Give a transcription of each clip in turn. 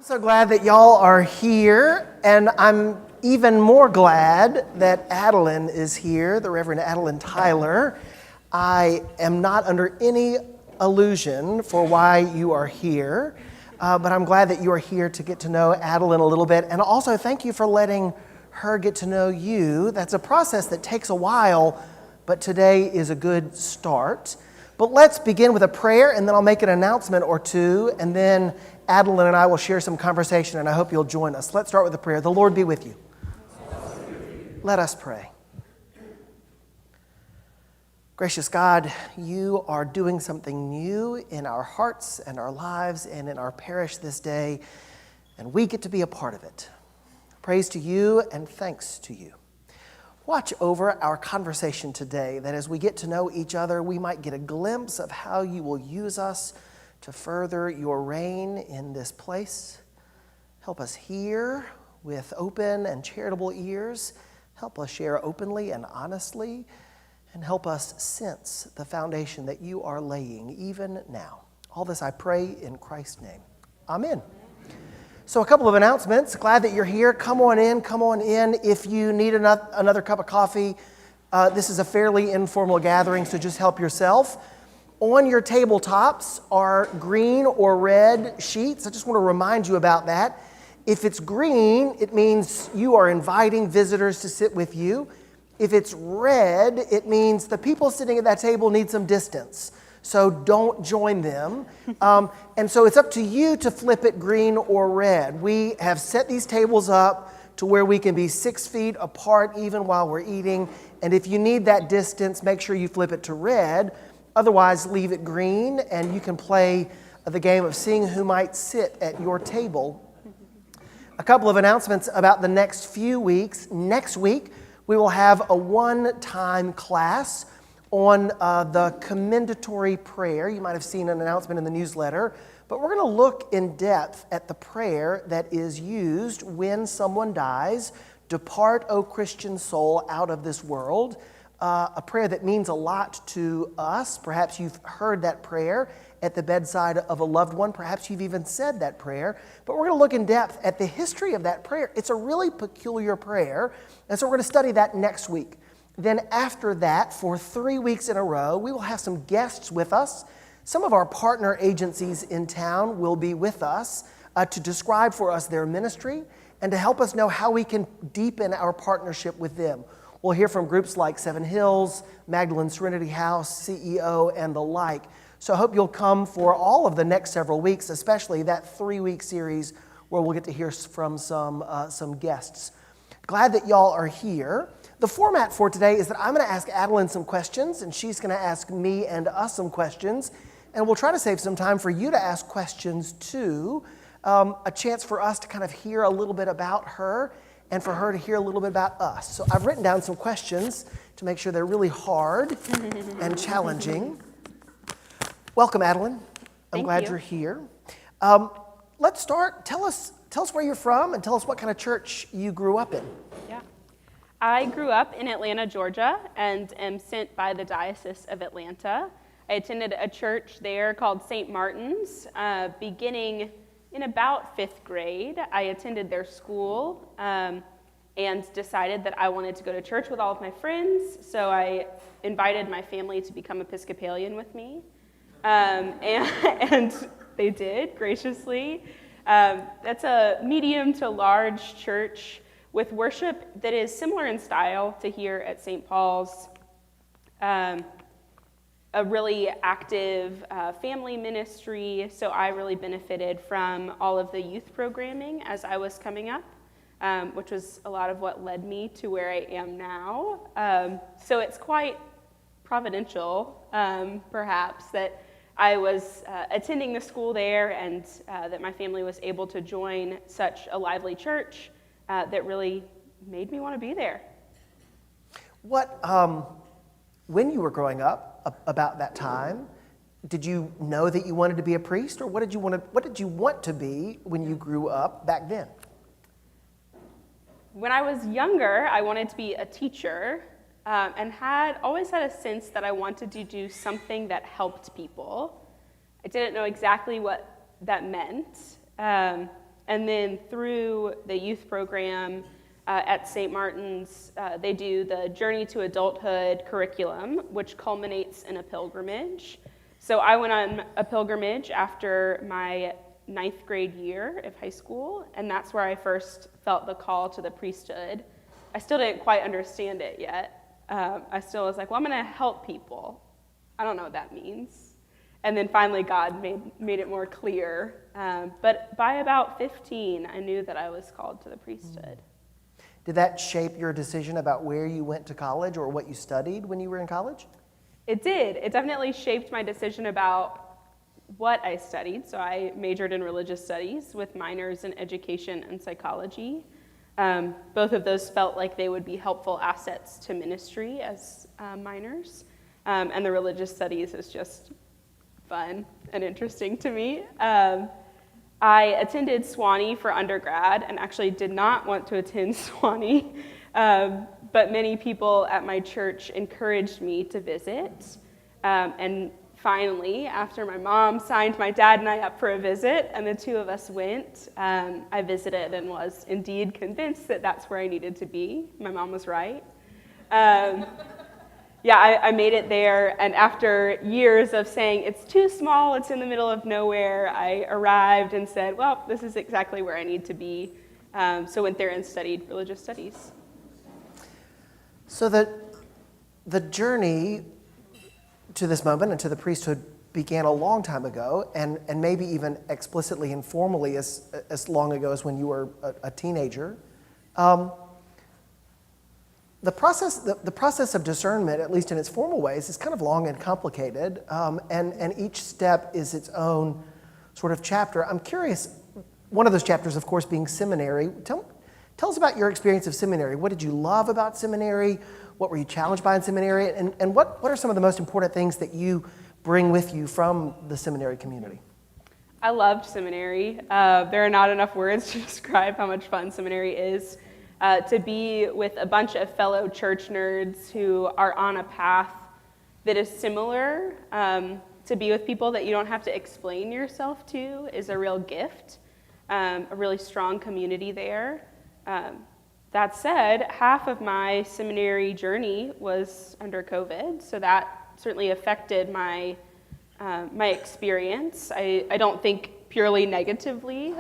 So glad that y'all are here, and I'm even more glad that Adelyn is here, the Reverend Adelyn Tyler. I am not under any illusion for why you are here, but I'm glad that you are here to get to know Adelyn a little bit, and also thank you for letting her get to know you. That's a process that takes a while, but today is a good start. But let's begin with a prayer, and then I'll make an announcement or two, and then Adelyn and I will share some conversation, and I hope you'll join us. Let's start with a prayer. The Lord be with you. Let us pray. Gracious God, you are doing something new in our hearts and our lives and in our parish this day, and we get to be a part of it. Praise to you and thanks to you. Watch over our conversation today, that as we get to know each other, we might get a glimpse of how you will use us to further your reign in this place. Help us hear with open and charitable ears. Help us share openly and honestly. And help us sense the foundation that you are laying even now. All this I pray in Christ's name. Amen. So a couple of announcements. Glad that you're here. Come on in, come on in. If you need another cup of coffee, this is a fairly informal gathering, so just help yourself. On your tabletops are green or red sheets. I just want to remind you about that. If it's green, it means you are inviting visitors to sit with you. If it's red, it means the people sitting at that table need some distance. So don't join them. And so it's up to you to flip it green or red. We have set these tables up to where we can be 6 feet apart even while we're eating. And if you need that distance, make sure you flip it to red. Otherwise, leave it green, and you can play the game of seeing who might sit at your table. A couple of announcements about the next few weeks. Next week, we will have a one-time class on the commendatory prayer. You might have seen an announcement in the newsletter, but we're going to look in depth at the prayer that is used when someone dies. Depart, O Christian soul, out of this world. A prayer that means a lot to us. Perhaps you've heard that prayer at the bedside of a loved one. Perhaps you've even said that prayer. But we're going to look in depth at the history of that prayer. It's a really peculiar prayer, and so we're going to study that next week. Then after that, for 3 weeks in a row, we will have some guests with us. Some of our partner agencies in town will be with us to describe for us their ministry and to help us know how we can deepen our partnership with them. We'll hear from groups like Seven Hills, Magdalene Serenity House, CEO, and the like. So I hope you'll come for all of the next several weeks, especially that 3-week series where we'll get to hear from some guests. Glad that y'all are here. The format for today is that I'm going to ask Adelyn some questions, and she's going to ask me and us some questions. And we'll try to save some time for you to ask questions too. A chance for us to kind of hear a little bit about her, and for her to hear a little bit about us. So I've written down some questions to make sure they're really hard and challenging. Welcome, Adelyn. I'm glad you're here. Let's start. Tell us where you're from and tell us what kind of church you grew up in. Yeah. I grew up in Atlanta, Georgia, and am sent by the Diocese of Atlanta. I attended a church there called St. Martin's, beginning in about 5th grade. I attended their school and decided that I wanted to go to church with all of my friends, so I invited my family to become Episcopalian with me, and they did graciously. That's a medium to large church with worship that is similar in style to here at St. Paul's. A really active family ministry, so I really benefited from all of the youth programming as I was coming up, which was a lot of what led me to where I am now. So it's quite providential, perhaps, that I was attending the school there and that my family was able to join such a lively church that really made me want to be there. When you were growing up, about that time, did you know that you wanted to be a priest, or what did you want to be when you grew up back then? When I was younger, I wanted to be a teacher, and always had a sense that I wanted to do something that helped people. I didn't know exactly what that meant. And then through the youth program at St. Martin's, they do the Journey to Adulthood curriculum, which culminates in a pilgrimage. So I went on a pilgrimage after my 9th grade year of high school, and that's where I first felt the call to the priesthood. I still didn't quite understand it yet. I still was like, well, I'm going to help people. I don't know what that means. And then finally God made it more clear. But by about 15, I knew that I was called to the priesthood. Did that shape your decision about where you went to college or what you studied when you were in college? It did. It definitely shaped my decision about what I studied. So I majored in religious studies with minors in education and psychology. Both of those felt like they would be helpful assets to ministry as minors. And the religious studies is just fun and interesting to me. I attended Sewanee for undergrad and actually did not want to attend Sewanee. But many people at my church encouraged me to visit. And finally, after my mom signed my dad and I up for a visit, and the two of us went, I visited and was indeed convinced that that's where I needed to be. My mom was right. I made it there, and after years of saying, it's too small, it's in the middle of nowhere, I arrived and said, well, this is exactly where I need to be. So went there and studied religious studies. So the journey to this moment and to the priesthood began a long time ago, and maybe even explicitly and formally as long ago as when you were a teenager. The process of discernment, at least in its formal ways, is kind of long and complicated, and each step is its own sort of chapter. I'm curious, one of those chapters, of course, being seminary. Tell us about your experience of seminary. What did you love about seminary? What were you challenged by in seminary? And what are some of the most important things that you bring with you from the seminary community? I loved seminary. There are not enough words to describe how much fun seminary is. To be with a bunch of fellow church nerds who are on a path that is similar, to be with people that you don't have to explain yourself to is a real gift, a really strong community there. That said, half of my seminary journey was under COVID, so that certainly affected my experience. I don't think purely negatively.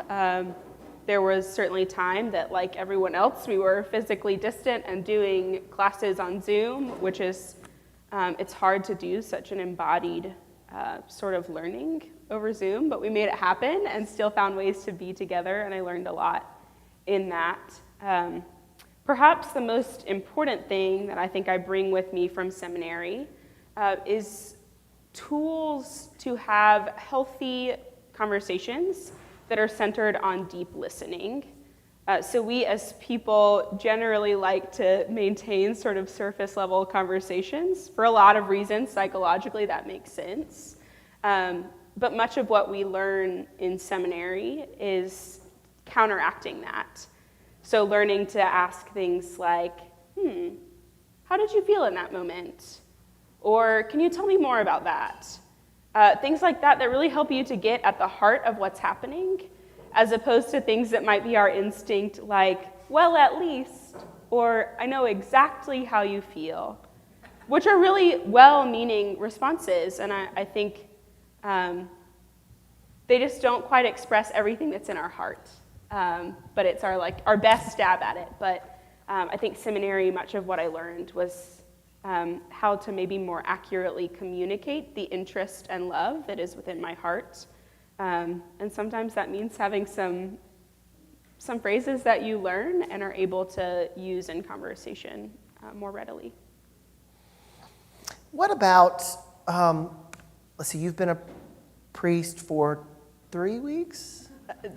There was certainly time that, like everyone else, we were physically distant and doing classes on Zoom, which is, it's hard to do such an embodied sort of learning over Zoom, but we made it happen and still found ways to be together, and I learned a lot in that. Perhaps the most important thing that I think I bring with me from seminary is tools to have healthy conversations that are centered on deep listening. So we as people generally like to maintain sort of surface level conversations for a lot of reasons. Psychologically, that makes sense. But much of what we learn in seminary is counteracting that. So learning to ask things like, how did you feel in that moment? Or can you tell me more about that? Things like that really help you to get at the heart of what's happening, as opposed to things that might be our instinct like, well, at least, or I know exactly how you feel, which are really well-meaning responses, and I think they just don't quite express everything that's in our heart. But it's our best stab at it. But I think seminary, much of what I learned was how to maybe more accurately communicate the interest and love that is within my heart. And sometimes that means having some phrases that you learn and are able to use in conversation more readily. What about, let's see, you've been a priest for 3 weeks?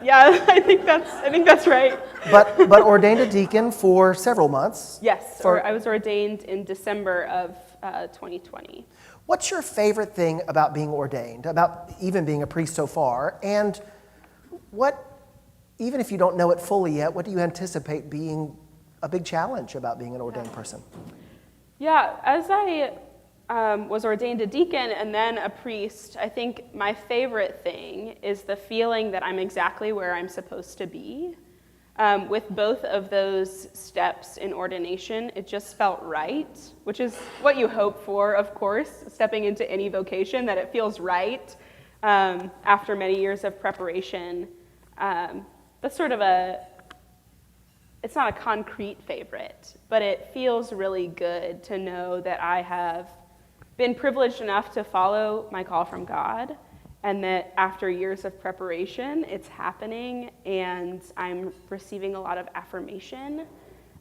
Yeah, I think that's right. But ordained a deacon for several months. Yes, I was ordained in December of 2020. What's your favorite thing about being ordained, about even being a priest so far? And what, even if you don't know it fully yet, what do you anticipate being a big challenge about being an ordained person? Yeah, as I was ordained a deacon and then a priest, I think my favorite thing is the feeling that I'm exactly where I'm supposed to be. With both of those steps in ordination, it just felt right, which is what you hope for, of course, stepping into any vocation, that it feels right after many years of preparation. That's sort of it's not a concrete favorite, but it feels really good to know that I have been privileged enough to follow my call from God, and that after years of preparation, it's happening, and I'm receiving a lot of affirmation.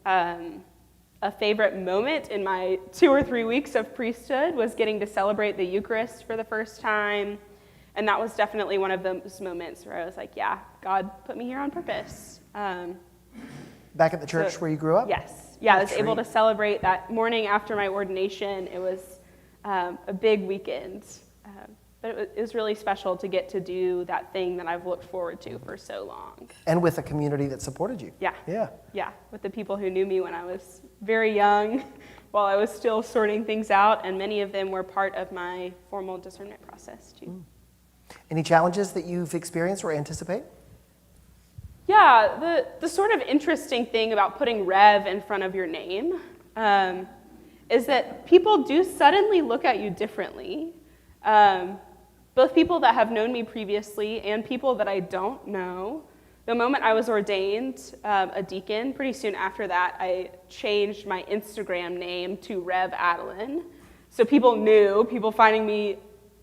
A favorite moment in my 2 or 3 weeks of priesthood was getting to celebrate the Eucharist for the first time, and that was definitely one of those moments where I was like, yeah, God put me here on purpose. Back at the church where you grew up? Yes. Yeah, I was able to celebrate that morning after my ordination. It was a big weekend. But it was really special to get to do that thing that I've looked forward to for so long. And with a community that supported you. Yeah. Yeah. Yeah, with the people who knew me when I was very young, while I was still sorting things out, and many of them were part of my formal discernment process too. Any challenges that you've experienced or anticipate? Yeah, the sort of interesting thing about putting Rev in front of your name is that people do suddenly look at you differently. Both people that have known me previously and people that I don't know. The moment I was ordained a deacon, pretty soon after that, I changed my Instagram name to Rev Adelyn. So people finding me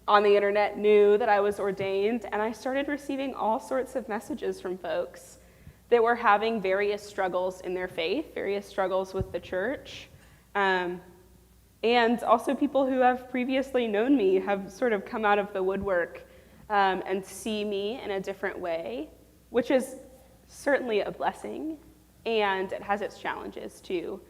on the internet knew that I was ordained, and I started receiving all sorts of messages from folks that were having various struggles in their faith, various struggles with the church. And also people who have previously known me have sort of come out of the woodwork and see me in a different way, which is certainly a blessing, and it has its challenges too.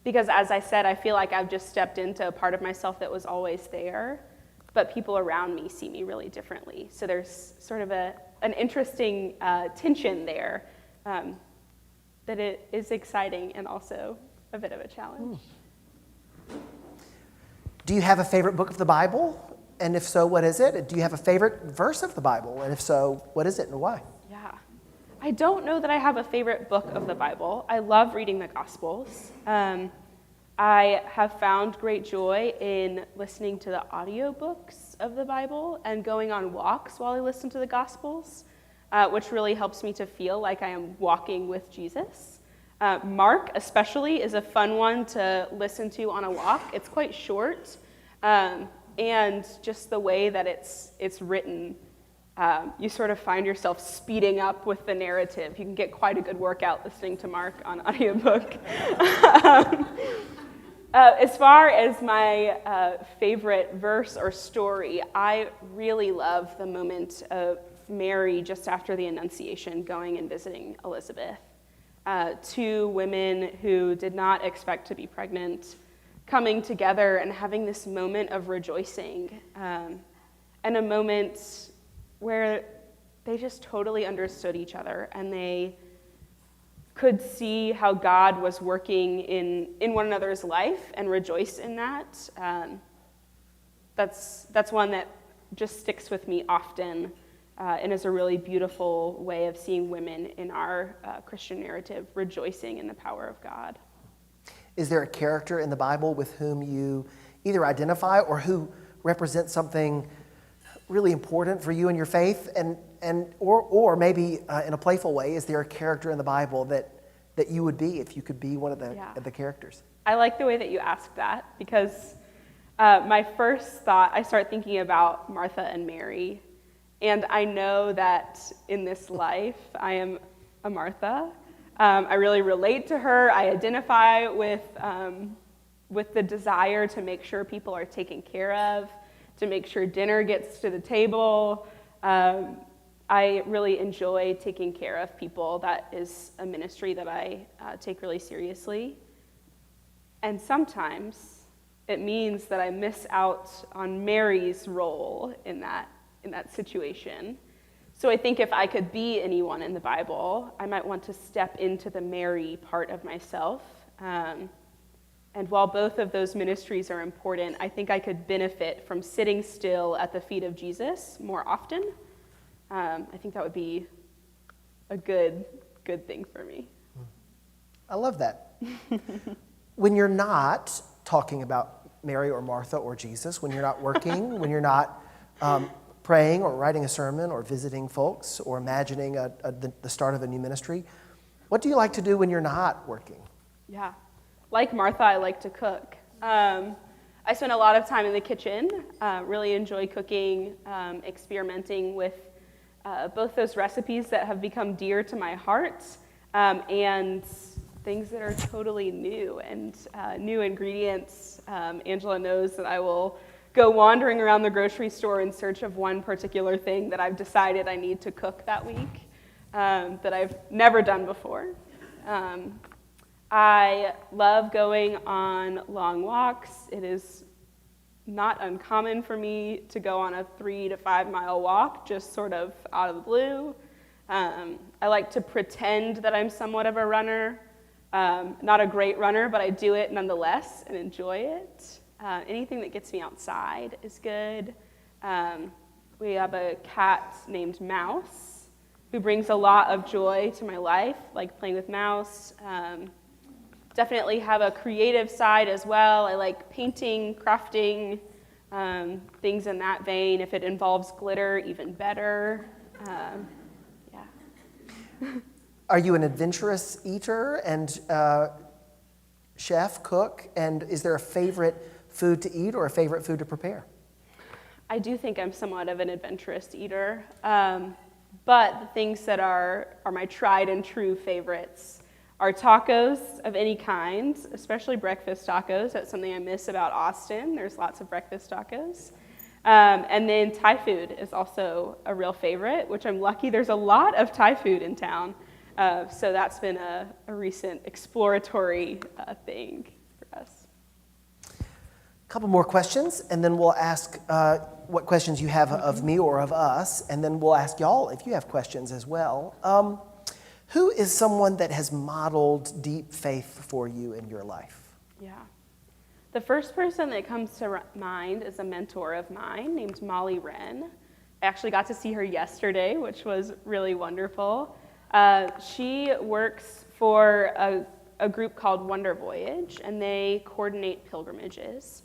Because as I said, I feel like I've just stepped into a part of myself that was always there, but people around me see me really differently. So there's sort of an interesting tension there that it is exciting and also a bit of a challenge. Do you have a favorite book of the Bible? And if so, what is it? Do you have a favorite verse of the Bible? And if so, what is it and why? Yeah. I don't know that I have a favorite book of the Bible. I love reading the Gospels. I have found great joy in listening to the audiobooks of the Bible and going on walks while I listen to the Gospels, which really helps me to feel like I am walking with Jesus. Mark, especially, is a fun one to listen to on a walk. It's quite short, and just the way that it's written, you sort of find yourself speeding up with the narrative. You can get quite a good workout listening to Mark on audiobook. As far as my favorite verse or story, I really love the moment of Mary just after the Annunciation going and visiting Elizabeth. 2 women who did not expect to be pregnant, coming together and having this moment of rejoicing, and a moment where they just totally understood each other, and they could see how God was working in one another's life and rejoice in that. That's one that just sticks with me often. And is a really beautiful way of seeing women in our Christian narrative rejoicing in the power of God. Is there a character in the Bible with whom you either identify or who represents something really important for you in your faith? Or maybe in a playful way, is there a character in the Bible that you would be if you could be one of the characters? I like the way that you asked that, because my first thought, I start thinking about Martha and Mary. And I know that in this life, I am a Martha. I really relate to her. I identify with the desire to make sure people are taken care of, to make sure dinner gets to the table. I really enjoy taking care of people. That is a ministry that I take really seriously. And sometimes it means that I miss out on Mary's role in that situation. So I think if I could be anyone in the Bible, I might want to step into the Mary part of myself. And And while both of those ministries are important, I think I could benefit from sitting still at the feet of Jesus more often. I think that would be a good thing for me. I love that. When you're not talking about Mary or Martha or Jesus, when you're not working, when you're not praying or writing a sermon or visiting folks or imagining the start of a new ministry, what do you like to do when you're not working? Yeah. Like Martha, I like to cook. I spend a lot of time in the kitchen, really enjoy cooking, experimenting with both those recipes that have become dear to my heart and things that are totally new and new ingredients. Angela knows that I will go wandering around the grocery store in search of one particular thing that I've decided I need to cook that week that I've never done before. I love going on long walks. It is not uncommon for me to go on a 3 to 5 mile walk, just sort of out of the blue. I like to pretend that I'm somewhat of a runner. Not a great runner, but I do it nonetheless and enjoy it. Anything that gets me outside is good. We have a cat named Mouse who brings a lot of joy to my life, like playing with Mouse. Definitely have a creative side as well. I like painting, crafting, things in that vein. If it involves glitter, even better. Yeah. Are you an adventurous eater and chef, cook? And is there a favorite food to eat or a favorite food to prepare? I do think I'm somewhat of an adventurous eater. But the things that are my tried and true favorites are tacos of any kind, especially breakfast tacos. That's something I miss about Austin. There's lots of breakfast tacos. And then Thai food is also a real favorite, which I'm lucky there's a lot of Thai food in town. So that's been a recent exploratory thing for us. A couple more questions, and then we'll ask what questions you have of me or of us, and then we'll ask y'all if you have questions as well. Who is someone that has modeled deep faith for you in your life? Yeah. The first person that comes to mind is a mentor of mine named Molly Wren. I actually got to see her yesterday, which was really wonderful. She works for a group called Wonder Voyage, and they coordinate pilgrimages.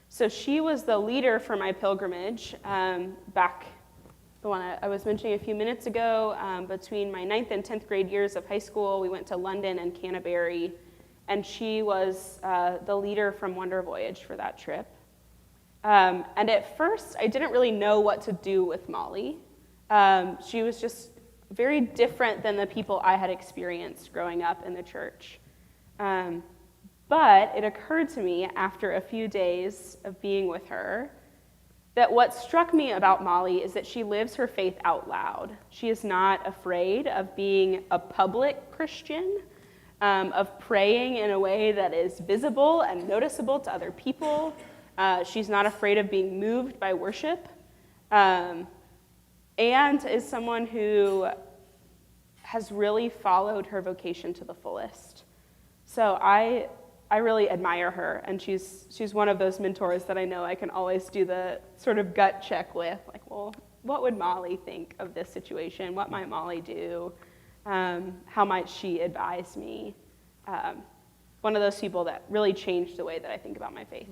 So she was the leader for my pilgrimage back, the one I was mentioning a few minutes ago. Between my 9th and 10th grade years of high school, we went to London and Canterbury, and she was the leader from Wonder Voyage for that trip. And at first, I didn't really know what to do with Molly. She was just very different than the people I had experienced growing up in the church. But it occurred to me after a few days of being with her that what struck me about Molly is that she lives her faith out loud. She is not afraid of being a public Christian, of praying in a way that is visible and noticeable to other people. She's not afraid of being moved by worship, and is someone who has really followed her vocation to the fullest. So I really admire her, and she's one of those mentors that I know I can always do the sort of gut check with, like, well, what would Molly think of this situation? What might Molly do? How might she advise me? One of those people that really changed the way that I think about my faith.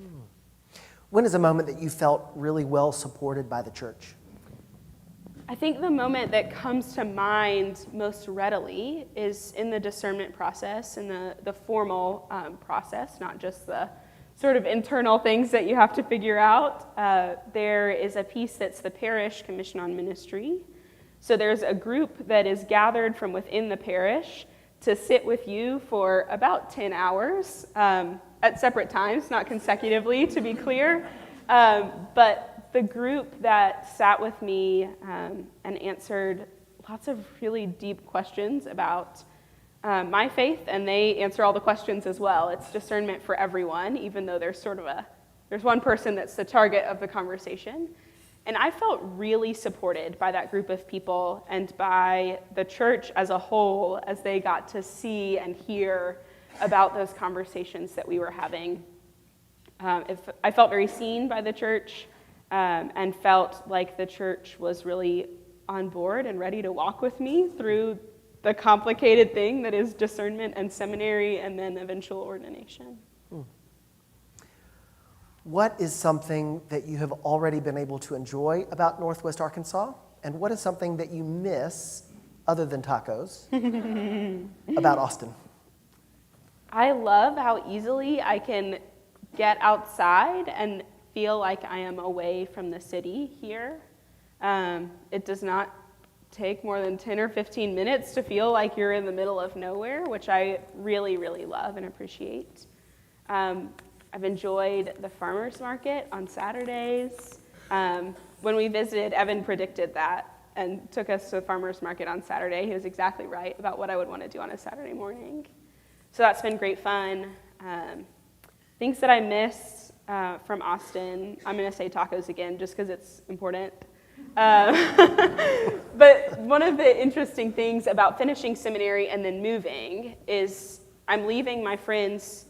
When is a moment that you felt really well supported by the church? I think the moment that comes to mind most readily is in the discernment process, in the formal process, not just the sort of internal things that you have to figure out. There is a piece that's the Parish Commission on Ministry. So there's a group that is gathered from within the parish to sit with you for about 10 hours at separate times, not consecutively, to be clear. But the group that sat with me and answered lots of really deep questions about my faith, and they answer all the questions as well. It's discernment for everyone, even though there's there's one person that's the target of the conversation. And I felt really supported by that group of people and by the church as a whole as they got to see and hear about those conversations that we were having. I felt very seen by the church and felt like the church was really on board and ready to walk with me through the complicated thing that is discernment and seminary and then eventual ordination. What is something that you have already been able to enjoy about Northwest Arkansas? And what is something that you miss, other than tacos, about Austin? I love how easily I can get outside and feel like I am away from the city here. It does not take more than 10 or 15 minutes to feel like you're in the middle of nowhere, which I really, really love and appreciate. I've enjoyed the farmers market on Saturdays. When we visited, Evan predicted that and took us to the farmers market on Saturday. He was exactly right about what I would want to do on a Saturday morning. So that's been great fun. Things that I miss from Austin, I'm going to say tacos again just because it's important. But one of the interesting things about finishing seminary and then moving is I'm leaving my friends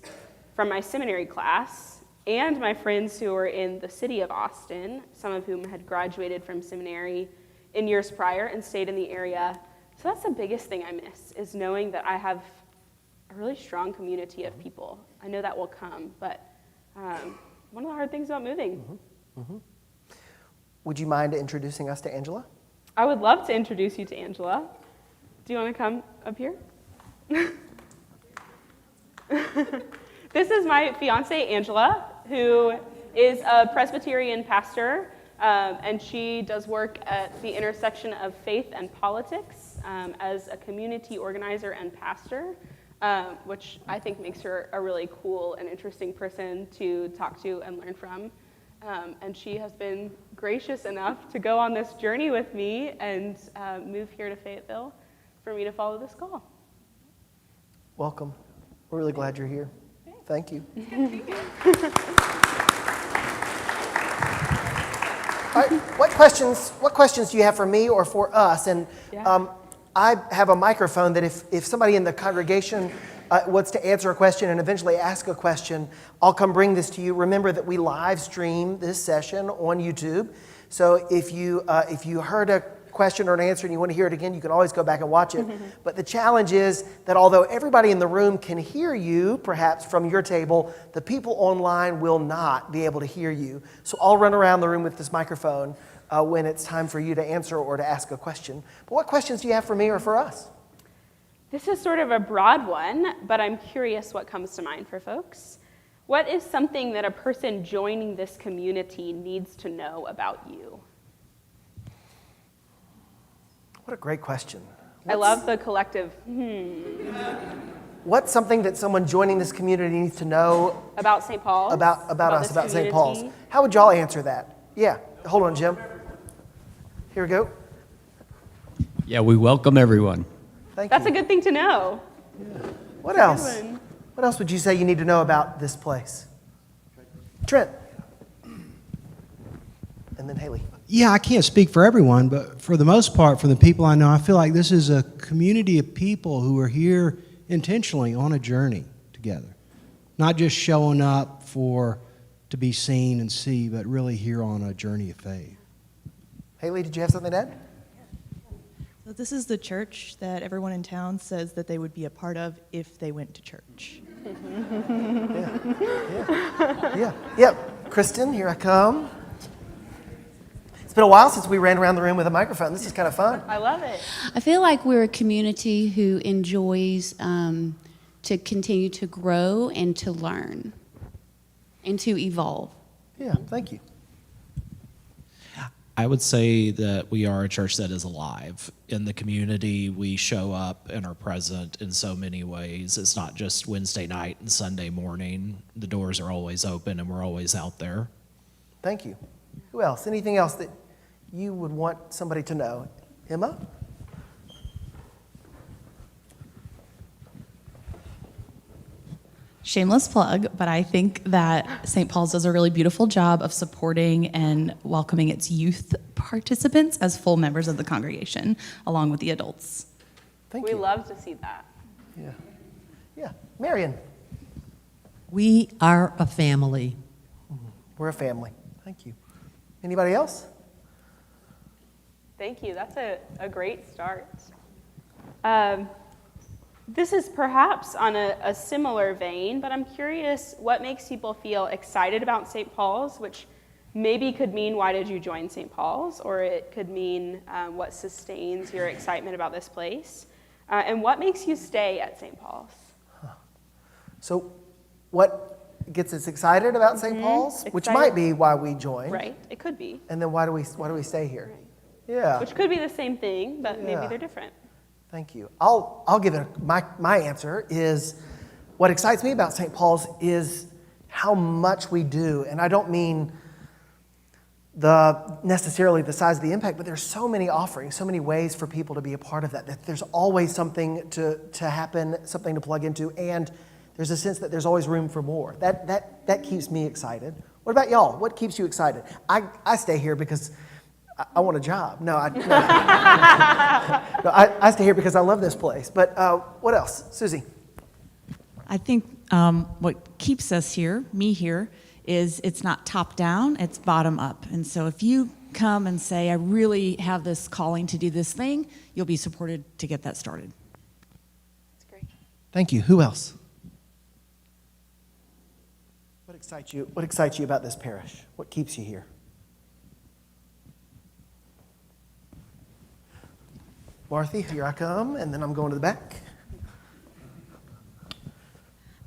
from my seminary class and my friends who are in the city of Austin, some of whom had graduated from seminary in years prior and stayed in the area. So that's the biggest thing I miss, is knowing that I have a really strong community of people. I know that will come, but one of the hard things about moving. Would you mind introducing us to Angela? I would love to introduce you to Angela. Do you want to come up here? This is my fiance, Angela, who is a Presbyterian pastor, and she does work at the intersection of faith and politics as a community organizer and pastor, which I think makes her a really cool and interesting person to talk to and learn from. And she has been gracious enough to go on this journey with me and move here to Fayetteville for me to follow this call. Welcome. We're really glad you're here. Thank you. All right, what questions do you have for me or for us? And I have a microphone that if somebody in the congregation wants to answer a question and eventually ask a question, I'll come bring this to you. Remember that we live stream this session on YouTube. So if you heard a question or an answer and you want to hear it again, you can always go back and watch it. But the challenge is that although everybody in the room can hear you, perhaps from your table, the people online will not be able to hear you. So I'll run around the room with this microphone when it's time for you to answer or to ask a question. But what questions do you have for me or for us? This is sort of a broad one, but I'm curious what comes to mind for folks. What is something that a person joining this community needs to know about you? What a great question. I love the collective, What's something that someone joining this community needs to know about St. Paul's? About us, about St. community? Paul's. How would y'all answer that? Yeah, hold on, Jim. Here we go. Yeah, we welcome everyone. Thank That's you. a good thing to know. What That's a else? good one. What else would you say you need to know about this place? Trent. And then Haley. Yeah, I can't speak for everyone, but for the most part, from the people I know, I feel like this is a community of people who are here intentionally on a journey together. Not just showing up to be seen and see, but really here on a journey of faith. Haley, did you have something to add? So this is the church that everyone in town says that they would be a part of if they went to church. Yeah. Kristen, here I come. It's been a while since we ran around the room with a microphone. This is kind of fun. I love it. I feel like we're a community who enjoys to continue to grow and to learn and to evolve. Yeah, thank you. I would say that we are a church that is alive. In the community, we show up and are present in so many ways. It's not just Wednesday night and Sunday morning. The doors are always open and we're always out there. Thank you. Who else? Anything else that you would want somebody to know? Emma? Shameless plug, but I think that St. Paul's does a really beautiful job of supporting and welcoming its youth participants as full members of the congregation, along with the adults. Thank We you. love to see that. Yeah. Marion? We are a family. We're a family. Thank you. Anybody else? Thank you. That's a great start. This is perhaps on a similar vein, but I'm curious what makes people feel excited about St. Paul's, which maybe could mean why did you join St. Paul's, or it could mean what sustains your excitement about this place, and what makes you stay at St. Paul's? So what gets us excited about St. Paul's, which Excited. might be why we joined, Right, it could be. and then why do we stay here? Yeah. Which could be the same thing, but maybe Yeah. they're different. Thank you. I'll give it my answer is what excites me about St. is how much we do, and I don't mean necessarily the size of the impact, but there's so many offerings, so many ways for people to be a part of that there's always something to happen, something to plug into, and there's a sense that there's always room for more. That keeps me excited. What about y'all? What keeps you excited? I stay here because I want a job. No, I stay here because I love this place. But what else? Susie? I think what keeps us here, me here, is it's not top down, it's bottom up. And so if you come and say, I really have this calling to do this thing, you'll be supported to get that started. That's great. Thank you. Who else? What excites you about this parish? What keeps you here? Marthy, here I come, and then I'm going to the back.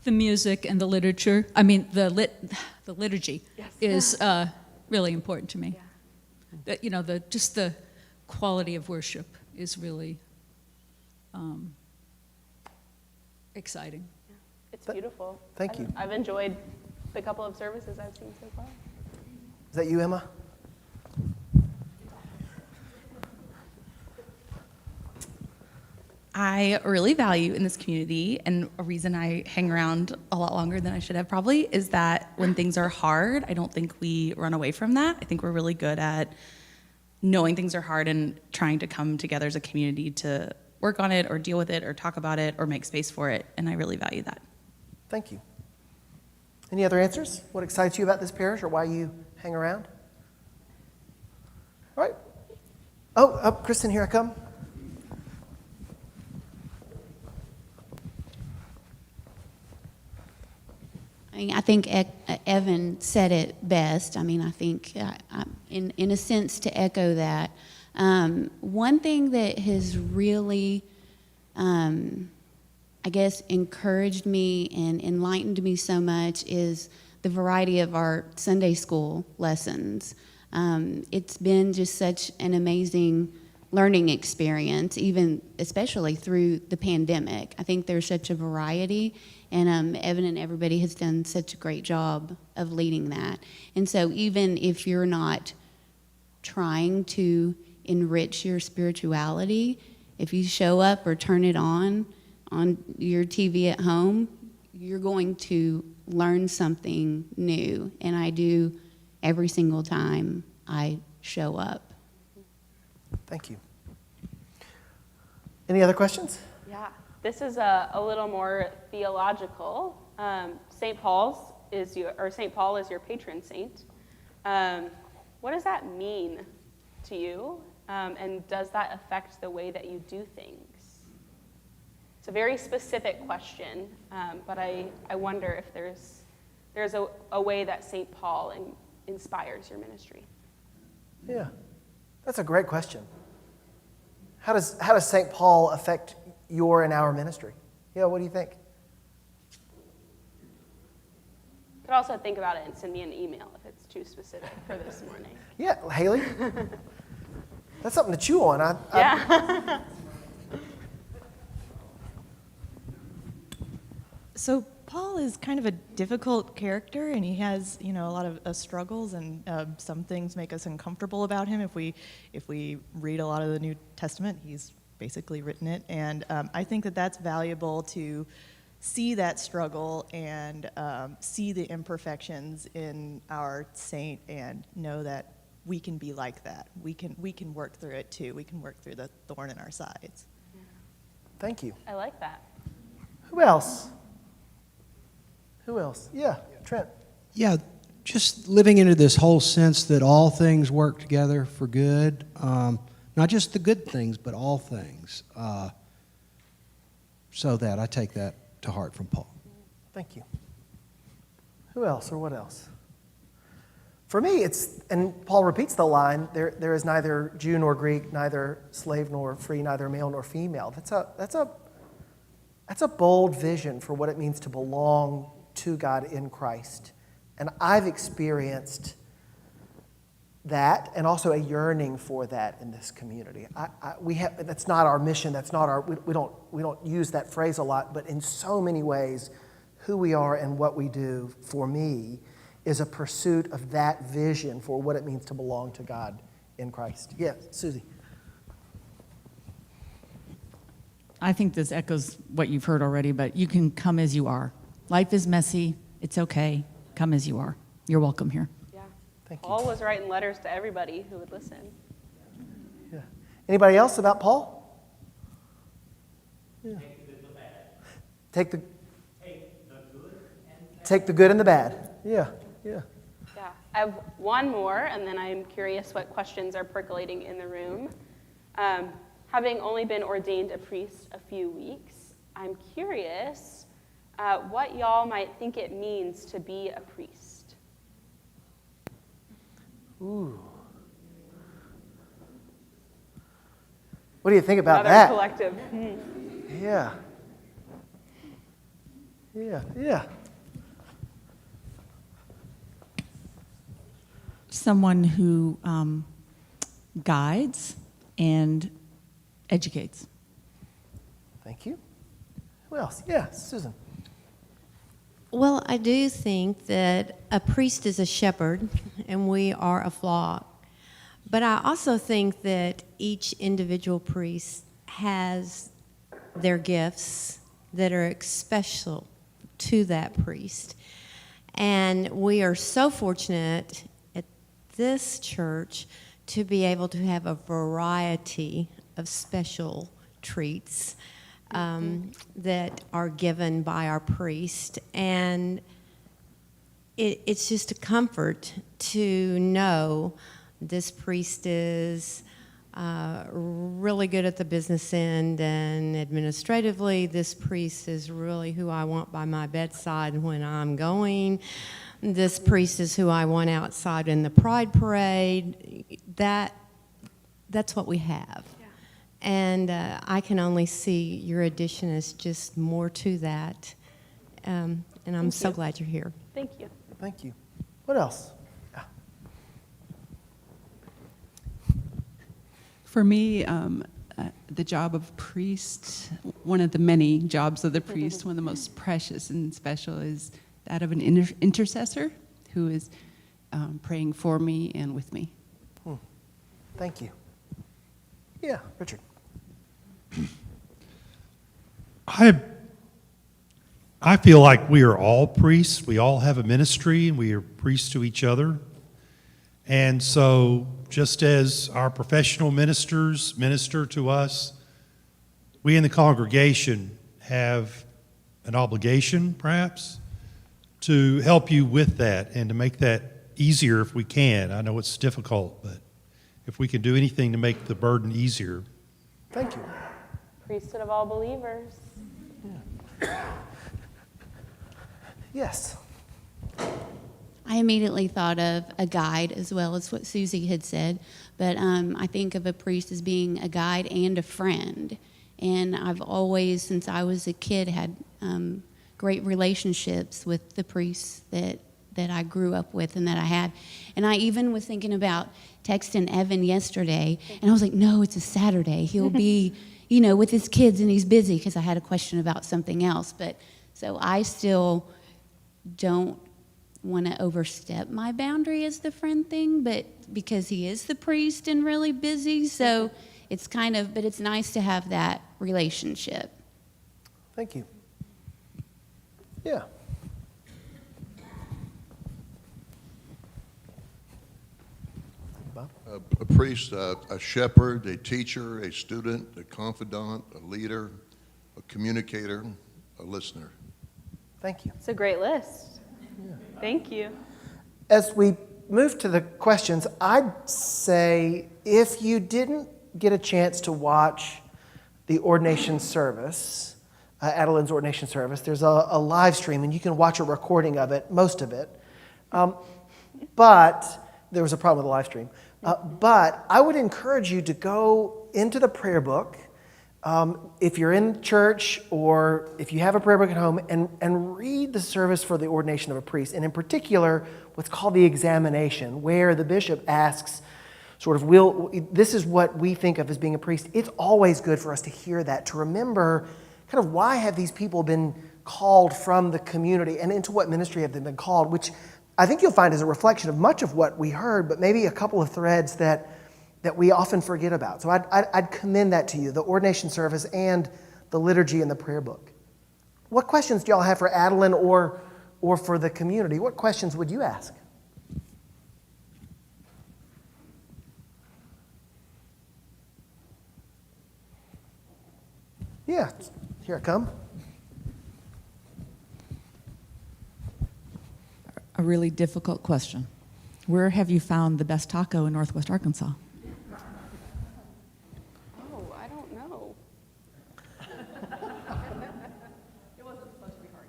The music and the literature, I mean, the liturgy is really important to me. That, just the quality of worship is really exciting. It's beautiful. Thank you. I've enjoyed the couple of services I've seen so far. Is that you, Emma? I really value in this community, and a reason I hang around a lot longer than I should have probably, is that when things are hard, I don't think we run away from that. I think we're really good at knowing things are hard and trying to come together as a community to work on it or deal with it or talk about it or make space for it, and I really value that. Thank you. Any other answers? What excites you about this parish or why you hang around? All right. Oh, Kristen, here I come. I think Evan said it best. I mean, I think, in a sense, to echo that, one thing that has really, I guess, encouraged me and enlightened me so much is the variety of our Sunday school lessons. It's been just such an amazing learning experience, even especially through the pandemic. I think there's such a variety, and Evan and everybody has done such a great job of leading that. And so even if you're not trying to enrich your spirituality, if you show up or turn it on your TV at home, you're going to learn something new. And I do every single time I show up. Thank you. Any other questions? Yeah, this is a little more theological. St. Paul is your patron saint. What does that mean to you? And does that affect the way that you do things? It's a very specific question, but I wonder if there's a way that St. Paul inspires your ministry. Yeah, that's a great question. How does St. Paul affect your and our ministry? Yeah, what do you think? You could also think about it and send me an email if it's too specific for this morning. Yeah, Haley, that's something to chew on. Yeah. So Paul is kind of a difficult character, and he has, a lot of struggles, and some things make us uncomfortable about him. If we read a lot of the New Testament, he's basically written it, and I think that that's valuable to see that struggle and see the imperfections in our saint, and know that we can be like that. We can work through it too. We can work through the thorn in our sides. Thank you. I like that. Who else? Yeah, Trent. Yeah, just living into this whole sense that all things work together for good, not just the good things, but all things. So that I take that to heart from Paul. Thank you. Who else or what else? For me, and Paul repeats the line, there is neither Jew nor Greek, neither slave nor free, neither male nor female. That's a bold vision for what it means to belong to God in Christ. And I've experienced that and also a yearning for that in this community. That's not our mission. That's not we don't use that phrase a lot, but in so many ways, who we are and what we do, for me, is a pursuit of that vision for what it means to belong to God in Christ. Yes, Susie. I think this echoes what you've heard already, but you can come as you are. Life is messy. It's okay. Come as you are. You're welcome here. Thank you. Paul was writing letters to everybody who would listen. Yeah. Anybody else about Paul? Yeah. Take the good and the bad. Yeah. Yeah. I have one more, and then I'm curious what questions are percolating in the room. Having only been ordained a priest a few weeks, I'm curious what y'all might think it means to be a priest. Ooh. What do you think about Another that? collective. Yeah. Yeah. Someone who guides and educates. Thank you. Who else? Yeah, Susan. Well, I do think that a priest is a shepherd, and we are a flock. But I also think that each individual priest has their gifts that are special to that priest. And we are so fortunate at this church to be able to have a variety of special treats that are given by our priest. And it's just a comfort to know this priest is really good at the business end, and administratively, this priest is really who I want by my bedside when I'm going. This priest is who I want outside in the Pride Parade. That's what we have. And I can only see your addition as just more to that. And I'm so glad you're here. Thank you. Thank you. What else? For me, the job of priest, one of the many jobs of the priest, one of the most precious and special is that of an intercessor who is praying for me and with me. Thank you. Yeah, Richard. I feel like we are all priests. We all have a ministry, and we are priests to each other. And so, just as our professional ministers minister to us, we in the congregation have an obligation, perhaps, to help you with that and to make that easier if we can. I know it's difficult, but if we can do anything to make the burden easier. Thank you. Priesthood of all believers. Yes. I immediately thought of a guide as well as what Susie had said, but I think of a priest as being a guide and a friend. And I've always, since I was a kid, had great relationships with the priests that I grew up with and that I had. And I even was thinking about texting Evan yesterday, and I was like, no, it's a Saturday. He'll be, with his kids, and he's busy, because I had a question about something else. But so I still don't want to overstep my boundary as the friend thing, but because he is the priest and really busy, so it's but it's nice to have that relationship. Thank you. Yeah. Bob? A priest, a shepherd, a teacher, a student, a confidant, a leader, a communicator, a listener. Thank you. It's a great list. Yeah. Thank you. as we move to the questions, I'd say if you didn't get a chance to watch the ordination service, Adelyn's ordination service, there's a live stream, and you can watch a recording of it, most of it. But there was a problem with the live stream. But I would encourage you to go into the prayer book, if you're in church or if you have a prayer book at home, and read the service for the ordination of a priest, and in particular, what's called the examination, where the bishop asks, sort of, this is what we think of as being a priest. It's always good for us to hear that, to remember kind of why have these people been called from the community and into what ministry have they been called, which I think you'll find is a reflection of much of what we heard, but maybe a couple of threads that we often forget about. So I'd commend that to you, the ordination service and the liturgy and the prayer book. What questions do y'all have for Adelyn or for the community? What questions would you ask? Yeah, here I come. A really difficult question. Where have you found the best taco in Northwest Arkansas? Oh, I don't know.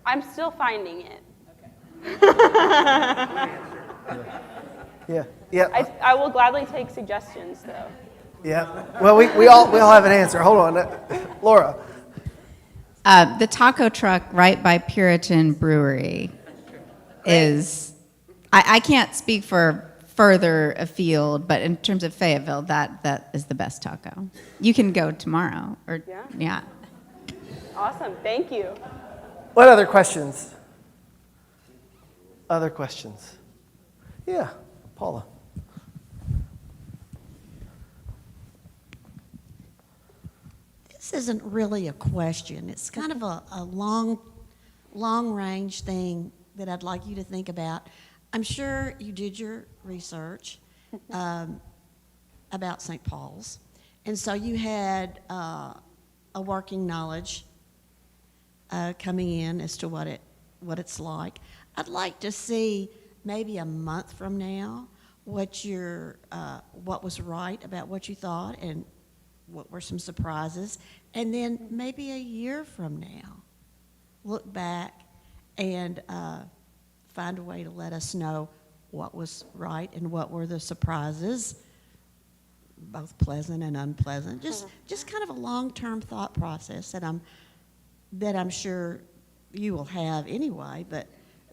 I'm still finding it. Yeah. I will gladly take suggestions, though. Yeah. Well, we all have an answer. Hold on, Laura. The taco truck right by Puritan Brewery is, I can't speak for further afield, but in terms of Fayetteville, that is the best taco. You can go tomorrow. Yeah. Awesome. Thank you. What other questions? Other questions? Yeah, Paula. This isn't really a question. It's kind of a long-range thing that I'd like you to think about. I'm sure you did your research about St. Paul's, and so you had a working knowledge coming in as to what it's like. I'd like to see maybe a month from now what was right about what you thought and what were some surprises, and then maybe a year from now, look back and find a way to let us know what was right and what were the surprises, both pleasant and unpleasant. Just kind of a long-term thought process that I'm sure you will have anyway, but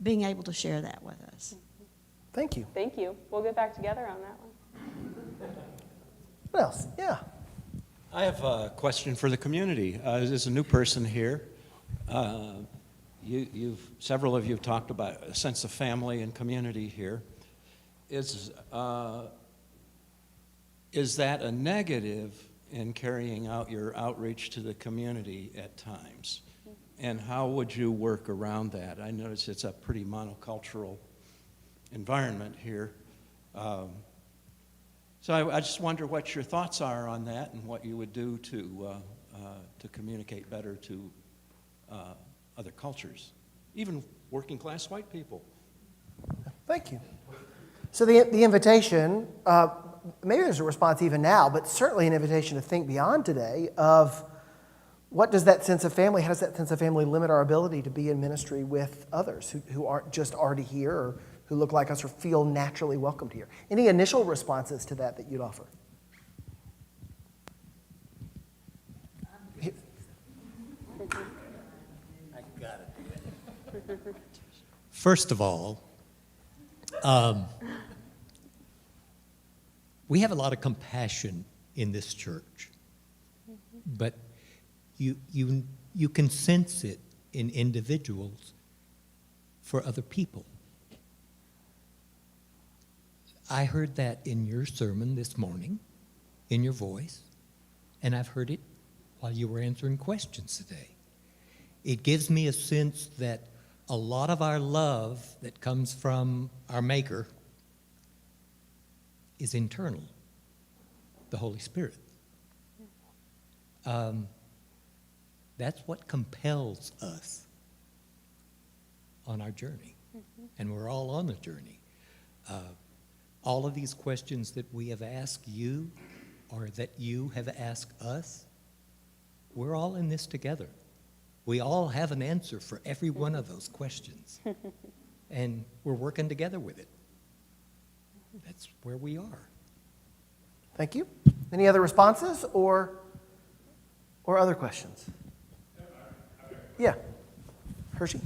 being able to share that with us. Thank you. Thank you. We'll get back together on that one. What else? Yeah. I have a question for the community. As a new person here, several of you have talked about a sense of family and community here. Is that a negative in carrying out your outreach to the community at times? And how would you work around that? I notice it's a pretty monocultural environment here. So I just wonder what your thoughts are on that and what you would do to communicate better to other cultures, even working class white people. Thank you. So the invitation, maybe there's a response even now, but certainly an invitation to think beyond today of what does that sense of family, how does that sense of family limit our ability to be in ministry with others who aren't just already here or who look like us or feel naturally welcomed here? Any initial responses to that you'd offer? First of all, we have a lot of compassion in this church, but you can sense it in individuals for other people. I heard that in your sermon this morning, in your voice, and I've heard it while you were answering questions today. It gives me a sense that a lot of our love that comes from our Maker is internal, the Holy Spirit. That's what compels us on our journey, and we're all on the journey. All of these questions that we have asked you or that you have asked us, we're all in this together. We all have an answer for every one of those questions. And we're working together with it. That's where we are. Thank you. Any other responses or other questions? Yeah. Hershey?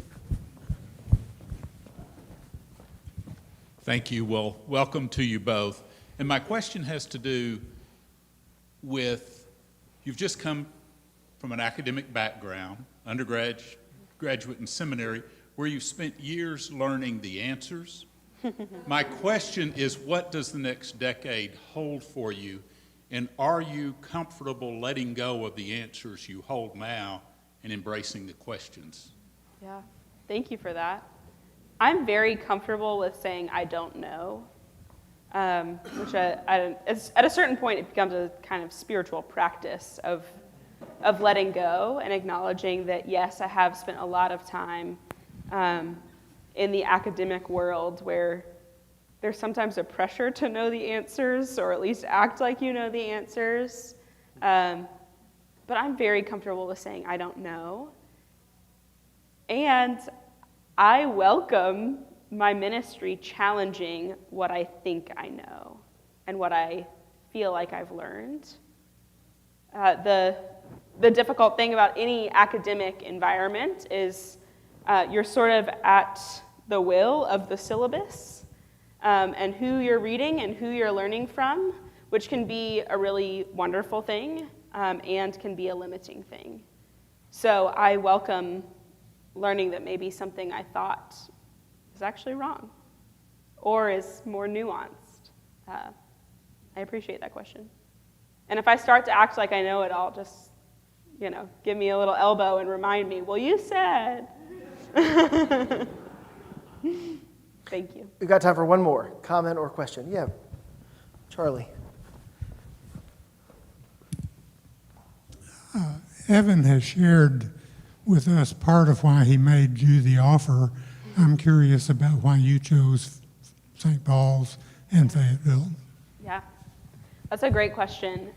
Thank you. Well, welcome to you both. And my question has to do with, you've just come from an academic background, undergraduate, graduate, and seminary, where you've spent years learning the answers. My question is, what does the next decade hold for you? And are you comfortable letting go of the answers you hold now and embracing the questions? Yeah, thank you for that. I'm very comfortable with saying I don't know, which at a certain point it becomes a kind of spiritual practice of letting go and acknowledging that, yes, I have spent a lot of time in the academic world where there's sometimes a pressure to know the answers or at least act like you know the answers. But I'm very comfortable with saying I don't know. And I welcome my ministry challenging what I think I know and what I feel like I've learned. The difficult thing about any academic environment is you're sort of at the will of the syllabus and who you're reading and who you're learning from, which can be a really wonderful thing and can be a limiting thing. So I welcome learning that maybe something I thought is actually wrong or is more nuanced. I appreciate that question. And if I start to act like I know it all, just, give me a little elbow and remind me, well, you said. Thank you. We've got time for one more comment or question. Yeah, Charlie. Evan has shared with us part of why he made you the offer. I'm curious about why you chose St. Paul's and Fayetteville. Yeah, that's a great question.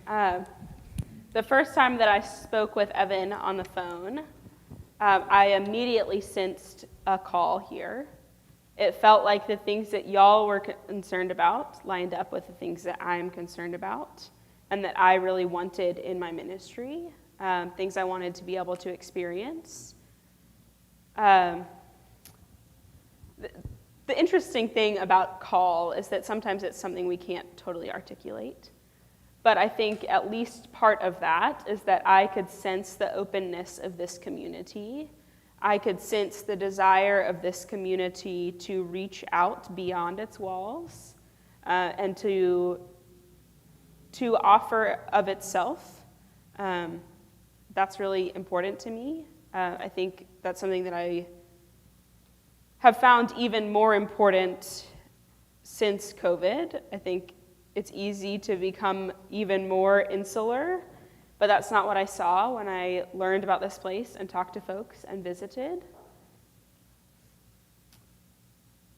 The first time that I spoke with Evan on the phone, I immediately sensed a call here. It felt like the things that y'all were concerned about lined up with the things that I'm concerned about and that I really wanted in my ministry. Things I wanted to be able to experience. The interesting thing about call is that sometimes it's something we can't totally articulate. But I think at least part of that is that I could sense the openness of this community. I could sense the desire of this community to reach out beyond its walls and to offer of itself. That's really important to me. I think that's something that I have found even more important since COVID. I think it's easy to become even more insular, but that's not what I saw when I learned about this place and talked to folks and visited.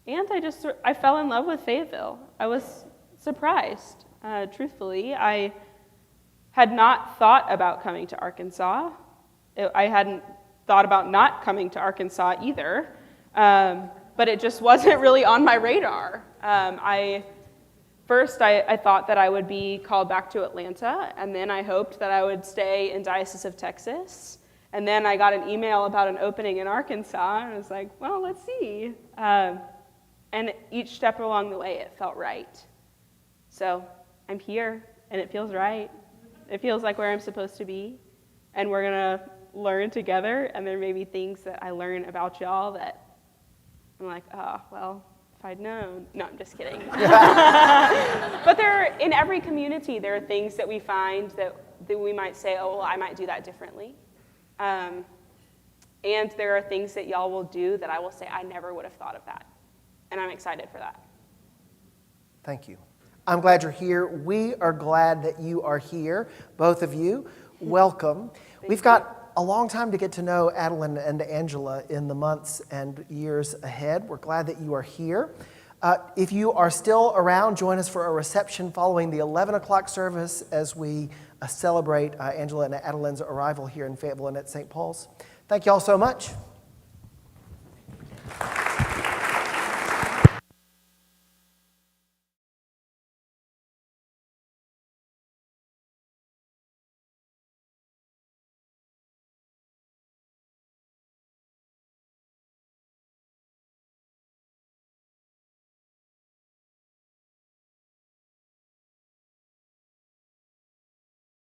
And I fell in love with Fayetteville. I was surprised, truthfully. I had not thought about coming to Arkansas. I hadn't thought about not coming to Arkansas either, but it just wasn't really on my radar. First, I thought that I would be called back to Atlanta, and then I hoped that I would stay in Diocese of Texas. And then I got an email about an opening in Arkansas, and I was like, well, let's see. And each step along the way, it felt right. So I'm here, and it feels right. It feels like where I'm supposed to be, and we're going to learn together, and there may be things that I learn about y'all that I'm like, oh, well, if I'd known. No, I'm just kidding. But in every community, there are things that we find that we might say, oh, well, I might do that differently. And there are things that y'all will do that I will say, I never would have thought of that. And I'm excited for that. Thank you. I'm glad you're here. We are glad that you are here, both of you. Welcome. We've got a long time to get to know Adelyn and Angela in the months and years ahead. We're glad that you are here. If you are still around, join us for a reception following the 11 o'clock service as we celebrate Angela and Adelyn's arrival here in Fayetteville and at St. Paul's. Thank you all so much.